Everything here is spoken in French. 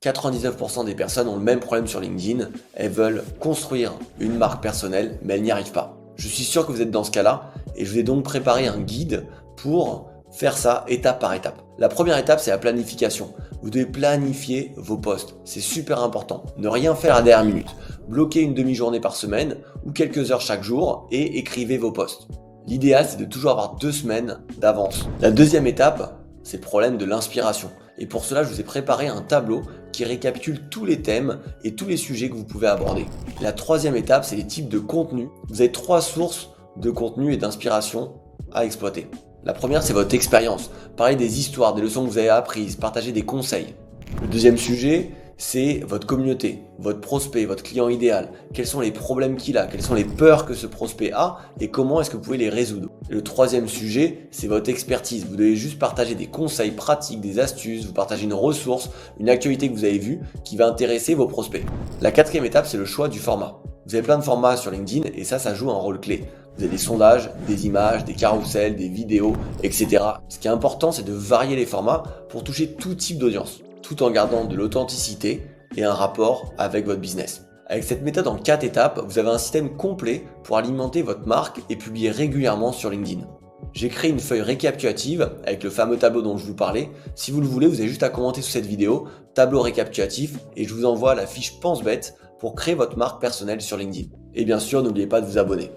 99% des personnes ont le même problème sur LinkedIn, elles veulent construire une marque personnelle, mais elles n'y arrivent pas. Je suis sûr que vous êtes dans ce cas-là, et je vous ai donc préparé un guide pour faire ça étape par étape. La première étape, c'est la planification. Vous devez planifier vos posts, c'est super important. Ne rien faire à la dernière minute. Bloquez une demi-journée par semaine ou quelques heures chaque jour et écrivez vos posts. L'idéal, c'est de toujours avoir 2 semaines d'avance. La deuxième étape, c'est le problème de l'inspiration. Et pour cela, je vous ai préparé un tableau qui récapitule tous les thèmes et tous les sujets que vous pouvez aborder. La troisième étape, c'est les types de contenu. Vous avez 3 sources de contenu et d'inspiration à exploiter. La première, c'est votre expérience. Parlez des histoires, des leçons que vous avez apprises, partagez des conseils. Le deuxième sujet, c'est votre communauté, votre prospect, votre client idéal. Quels sont les problèmes qu'il a, quelles sont les peurs que ce prospect a et comment est-ce que vous pouvez les résoudre. Et le troisième sujet, c'est votre expertise. Vous devez juste partager des conseils pratiques, des astuces, vous partagez une ressource, une actualité que vous avez vue qui va intéresser vos prospects. La quatrième étape, c'est le choix du format. Vous avez plein de formats sur LinkedIn et ça joue un rôle clé. Vous avez des sondages, des images, des carousels, des vidéos, etc. Ce qui est important, c'est de varier les formats pour toucher tout type d'audience, tout en gardant de l'authenticité et un rapport avec votre business. Avec cette méthode en 4 étapes, vous avez un système complet pour alimenter votre marque et publier régulièrement sur LinkedIn. J'ai créé une feuille récapitulative avec le fameux tableau dont je vous parlais. Si vous le voulez, vous avez juste à commenter sous cette vidéo, tableau récapitulatif, et je vous envoie la fiche Pense Bête pour créer votre marque personnelle sur LinkedIn. Et bien sûr, n'oubliez pas de vous abonner.